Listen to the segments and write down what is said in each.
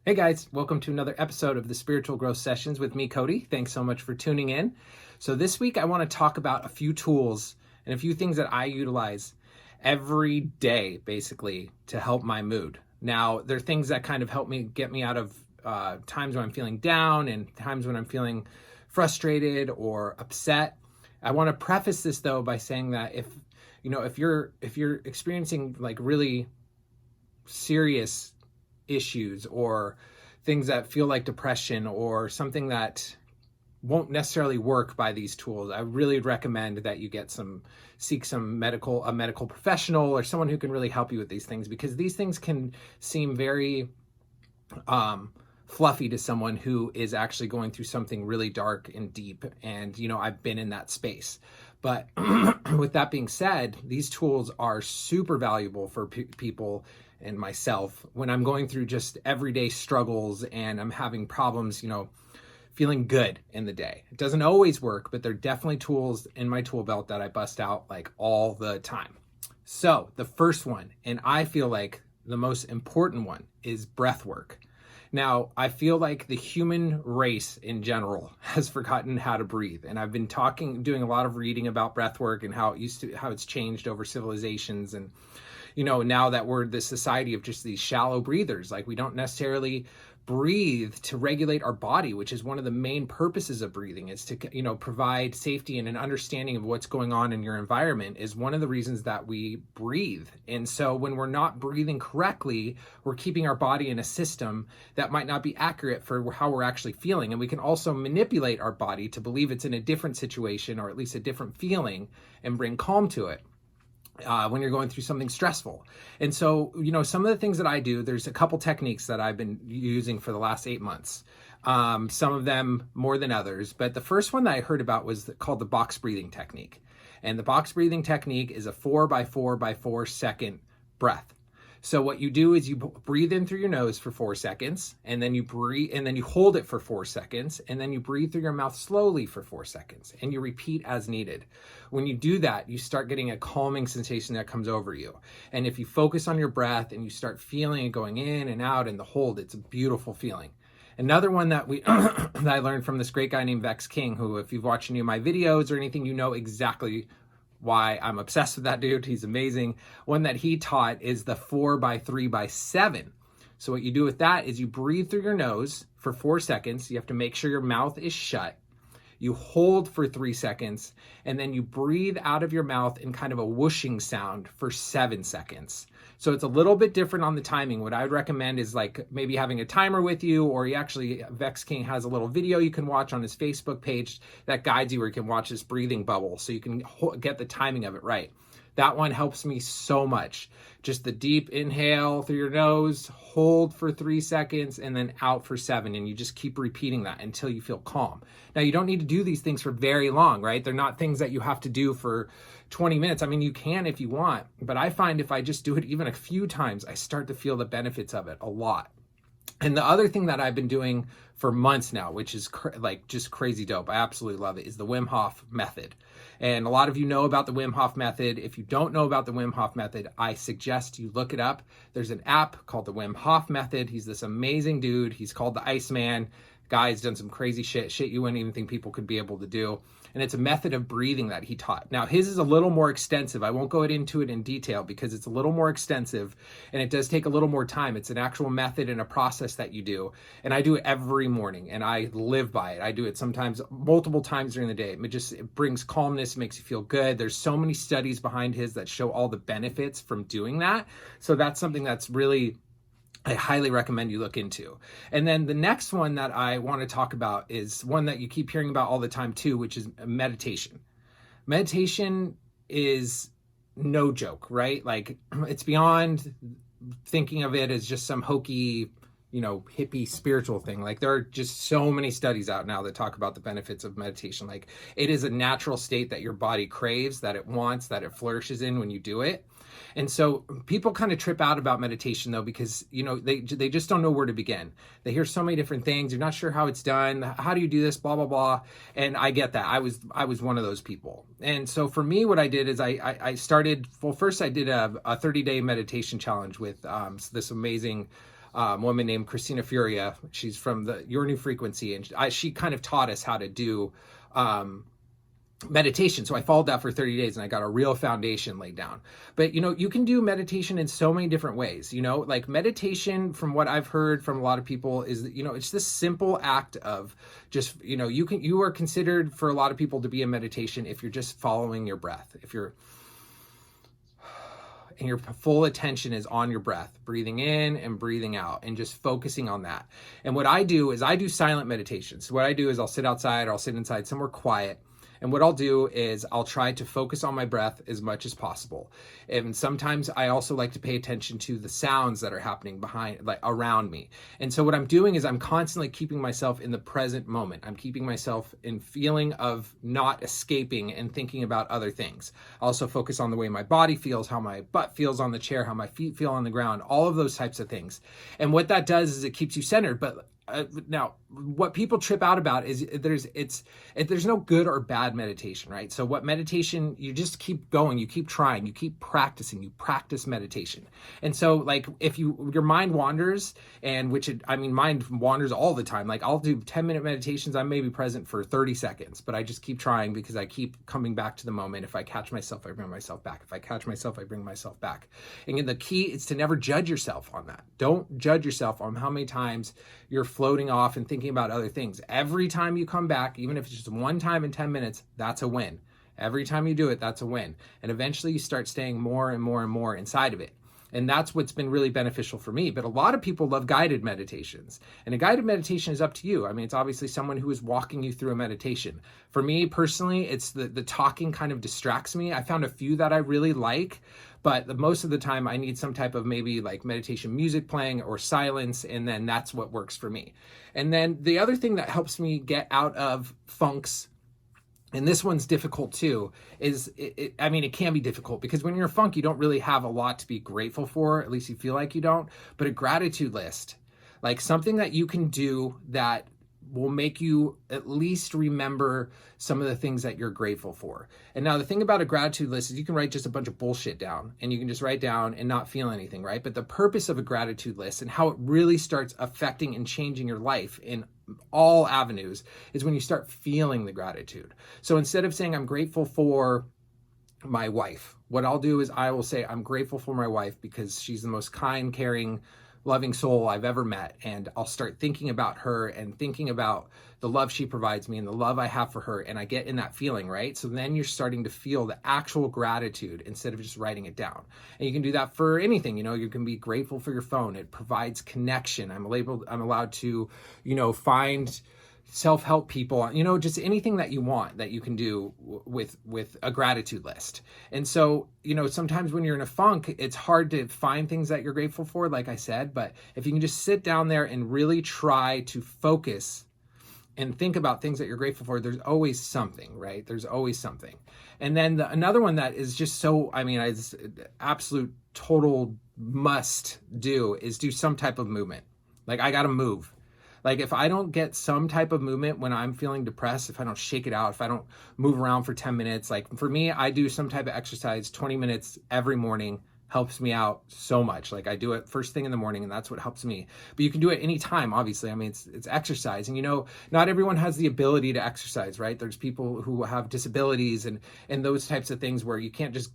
Hey guys, welcome to another episode of the Spiritual Growth Sessions with me, Cody. Thanks so much for tuning in. So this week I want to talk about a few tools and a few things that I utilize every day, basically, to help my mood. Now, they're things that kind of help me get me out of times when I'm feeling down and times when I'm feeling frustrated or upset. I want to preface this though by saying that if you're experiencing like really serious issues or things that feel like depression or something that won't necessarily work by these tools, I really recommend that you seek a medical professional or someone who can really help you with these things, because these things can seem very fluffy to someone who is actually going through something really dark and deep. And, I've been in that space. But with that being said, these tools are super valuable for people and myself when I'm going through just everyday struggles and I'm having problems, feeling good in the day. It doesn't always work, but they're definitely tools in my tool belt that I bust out like all the time. So the first one, and I feel like the most important one, is breath work. Now, I feel like the human race in general has forgotten how to breathe. And I've been doing a lot of reading about breath work and how it's changed over civilizations. And, now that we're the society of just these shallow breathers, like we don't necessarily breathe to regulate our body, which is one of the main purposes of breathing, is to, provide safety and an understanding of what's going on in your environment, is one of the reasons that we breathe. And so when we're not breathing correctly, we're keeping our body in a system that might not be accurate for how we're actually feeling. And we can also manipulate our body to believe it's in a different situation or at least a different feeling and bring calm to it. When you're going through something stressful. And so, some of the things that I do, there's a couple techniques that I've been using for the last 8 months. Some of them more than others, but the first one that I heard about was called the box breathing technique. And the box breathing technique is a 4x4x4 second breath. So what you do is you breathe in through your nose for 4 seconds, and then you breathe, and then you hold it for 4 seconds, and then you breathe through your mouth slowly for 4 seconds, and you repeat as needed. When you do that, you start getting a calming sensation that comes over you. And if you focus on your breath and you start feeling it going in and out and the hold, it's a beautiful feeling. Another one that that I learned from this great guy named Vex King, who, if you've watched any of my videos or anything, you know exactly why I'm obsessed with that dude. He's amazing. One that he taught is the 4x3x7. So what you do with that is you breathe through your nose for 4 seconds. You have to make sure your mouth is shut. You hold for 3 seconds, and then you breathe out of your mouth in kind of a whooshing sound for 7 seconds. So it's a little bit different on the timing. What I would recommend is like maybe having a timer with you, or Vex King has a little video you can watch on his Facebook page that guides you where you can watch this breathing bubble so you can get the timing of it right. That one helps me so much. Just the deep inhale through your nose, hold for 3 seconds, and then out for 7. And you just keep repeating that until you feel calm. Now, you don't need to do these things for very long, right? They're not things that you have to do for 20 minutes. I mean, you can if you want, but I find if I just do it even a few times, I start to feel the benefits of it a lot. And the other thing that I've been doing for months now, which is just crazy dope, I absolutely love it, is the Wim Hof method. And a lot of you know about the Wim Hof method. If you don't know about the Wim Hof method, I suggest you look it up. There's an app called the Wim Hof method. He's this amazing dude. He's called the Iceman. Guy's done some crazy shit you wouldn't even think people could be able to do. And it's a method of breathing that he taught. Now, his is a little more extensive. I won't go into it in detail because it's a little more extensive and it does take a little more time. It's an actual method and a process that you do. And I do it every morning and I live by it. I do it sometimes multiple times during the day. It brings calmness, makes you feel good. There's so many studies behind his that show all the benefits from doing that. So that's something that's really, I highly recommend you look into. And then the next one that I want to talk about is one that you keep hearing about all the time too, which is meditation. Meditation is no joke, right? Like, it's beyond thinking of it as just some hokey, hippie spiritual thing. Like, there are just so many studies out now that talk about the benefits of meditation. Like, it is a natural state that your body craves, that it wants, that it flourishes in when you do it. And so people kind of trip out about meditation though, because, they just don't know where to begin. They hear so many different things. You're not sure how it's done. How do you do this? Blah, blah, blah. And I get that. I was one of those people. And so for me, what I did is I started, first I did a 30-day meditation challenge with this amazing woman named Christina Furia. She's from the Your New Frequency, and she kind of taught us how to do meditation. So I followed that for 30 days and I got a real foundation laid down. But you can do meditation in so many different ways. Like meditation, from what I've heard from a lot of people, is that it's this simple act of just you are considered, for a lot of people, to be in meditation if you're just following your breath. And your full attention is on your breath, breathing in and breathing out, and just focusing on that. And what I do is I do silent meditation. So what I do is I'll sit outside or I'll sit inside somewhere quiet. And what I'll do is I'll try to focus on my breath as much as possible. And sometimes I also like to pay attention to the sounds that are happening around me. And so what I'm doing is I'm constantly keeping myself in the present moment. I'm keeping myself in feeling of not escaping and thinking about other things. I also focus on the way my body feels, how my butt feels on the chair, how my feet feel on the ground, all of those types of things. And what that does is it keeps you centered. But now, what people trip out about is there's no good or bad meditation, right? So what meditation, you just keep going, you keep trying, you keep practicing, you practice meditation. And so like if your mind wanders, and mind wanders all the time. Like I'll do 10-minute meditations, I may be present for 30 seconds, but I just keep trying because I keep coming back to the moment. If I catch myself, I bring myself back. If I catch myself, I bring myself back. And the key is to never judge yourself on that. Don't judge yourself on how many times you're floating off and thinking about other things. Every time you come back, even if it's just one time in 10 minutes, that's a win. Every time you do it, that's a win. And eventually you start staying more and more and more inside of it. And that's what's been really beneficial for me. But a lot of people love guided meditations. And a guided meditation is up to you. I mean, it's obviously someone who is walking you through a meditation. For me personally, it's the talking kind of distracts me. I found a few that I really like, but most of the time I need some type of maybe like meditation music playing or silence, and then that's what works for me. And then the other thing that helps me get out of funks, and this one's difficult too, is it can be difficult because when you're in a funk, you don't really have a lot to be grateful for, at least you feel like you don't, but a gratitude list, like something that you can do that will make you at least remember some of the things that you're grateful for. And now the thing about a gratitude list is you can write just a bunch of bullshit down, and you can just write down and not feel anything, right? But the purpose of a gratitude list and how it really starts affecting and changing your life in all avenues is when you start feeling the gratitude. So instead of saying I'm grateful for my wife, what I'll do is I will say I'm grateful for my wife because she's the most kind, caring, loving soul I've ever met. And I'll start thinking about her and thinking about the love she provides me and the love I have for her. And I get in that feeling, right? So then you're starting to feel the actual gratitude instead of just writing it down. And you can do that for anything. You can be grateful for your phone. It provides connection. I'm allowed to, find self-help people, just anything that you want that you can do with a gratitude list. And so, sometimes when you're in a funk, it's hard to find things that you're grateful for, like I said, but if you can just sit down there and really try to focus and think about things that you're grateful for, there's always something, right? There's always something. And then another one that is just it's absolute total must do is do some type of movement. Like I got to move. Like if I don't get some type of movement when I'm feeling depressed, if I don't shake it out, if I don't move around for 10 minutes, like for me, I do some type of exercise, 20 minutes every morning, helps me out so much. Like I do it first thing in the morning and that's what helps me. But you can do it anytime, obviously. It's exercise. And not everyone has the ability to exercise, right? There's people who have disabilities and those types of things where you can't just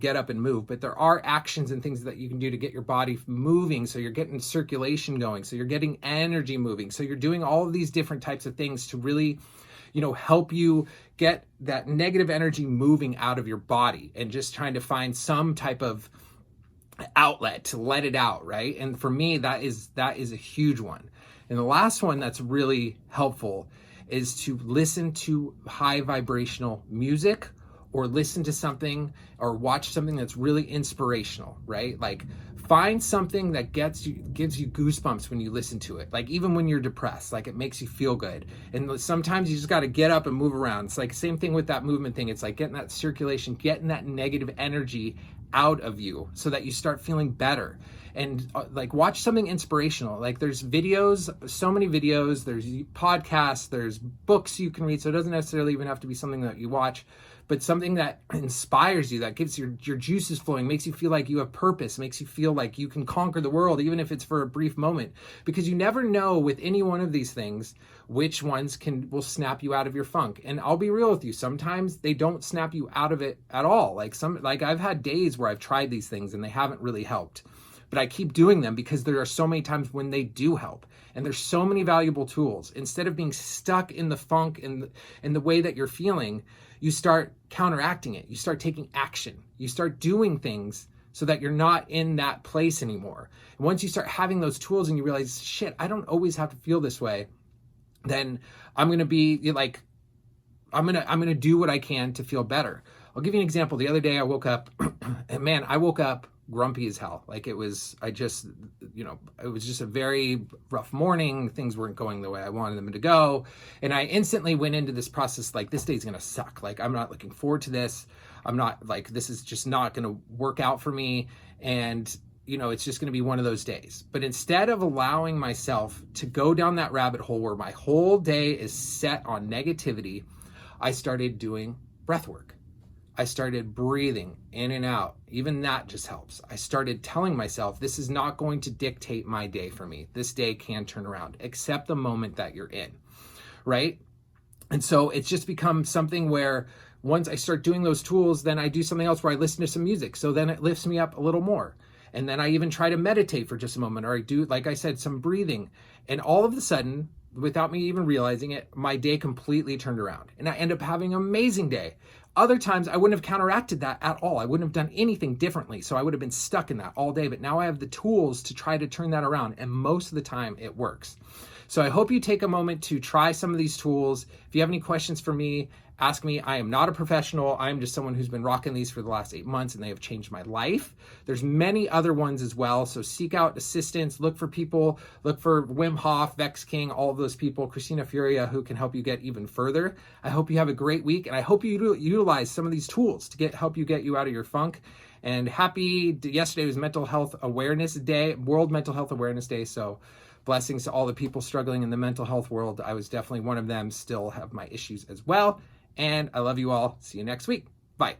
get up and move, but there are actions and things that you can do to get your body moving. So you're getting circulation going. So you're getting energy moving. So you're doing all of these different types of things to really, help you get that negative energy moving out of your body and just trying to find some type of outlet to let it out. Right. And for me, that is a huge one. And the last one that's really helpful is to listen to high vibrational music, or listen to something or watch something that's really inspirational, right? Like find something that gives you goosebumps when you listen to it. Like even when you're depressed, like it makes you feel good. And sometimes you just got to get up and move around. It's like same thing with that movement thing. It's like getting that circulation, getting that negative energy out of you so that you start feeling better. And like watch something inspirational. Like there's videos, so many videos, there's podcasts, there's books you can read. So it doesn't necessarily even have to be something that you watch. but something that inspires you, that gives your juices flowing, makes you feel like you have purpose, makes you feel like you can conquer the world, even if it's for a brief moment. Because you never know with any one of these things which ones will snap you out of your funk. And I'll be real with you, sometimes they don't snap you out of it at all. Like I've had days where I've tried these things and they haven't really helped. But I keep doing them because there are so many times when they do help. And there's so many valuable tools. Instead of being stuck in the funk and the way that you're feeling, you start counteracting it. You start taking action. You start doing things so that you're not in that place anymore. And once you start having those tools and you realize, shit, I don't always have to feel this way, then I'm going to be like, I'm going to do what I can to feel better. I'll give you an example. The other day I woke up and man, I woke up grumpy as hell. Like it was just a very rough morning. Things weren't going the way I wanted them to go. And I instantly went into this process like, this day's going to suck. Like, I'm not looking forward to this. I'm not like, this is just not going to work out for me. And, it's just going to be one of those days. But instead of allowing myself to go down that rabbit hole where my whole day is set on negativity, I started doing breath work. I started breathing in and out. Even that just helps. I started telling myself, this is not going to dictate my day for me. This day can turn around. Accept the moment that you're in, right? And so it's just become something where once I start doing those tools, then I do something else where I listen to some music. So then it lifts me up a little more. And then I even try to meditate for just a moment, or I do, like I said, some breathing. And all of a sudden, without me even realizing it, my day completely turned around. And I end up having an amazing day. Other times I wouldn't have counteracted that at all. I wouldn't have done anything differently. So I would have been stuck in that all day. But now I have the tools to try to turn that around. And most of the time it works. So I hope you take a moment to try some of these tools. If you have any questions for me, ask me. I am not a professional. I am just someone who's been rocking these for the last 8 months and they have changed my life. There's many other ones as well. So seek out assistance, look for people, look for Wim Hof, Vex King, all of those people, Christina Furia, who can help you get even further. I hope you have a great week and I hope you utilize some of these tools to help you get you out of your funk. And yesterday was Mental Health Awareness Day, World Mental Health Awareness Day. So blessings to all the people struggling in the mental health world. I was definitely one of them, still have my issues as well. And I love you all. See you next week. Bye.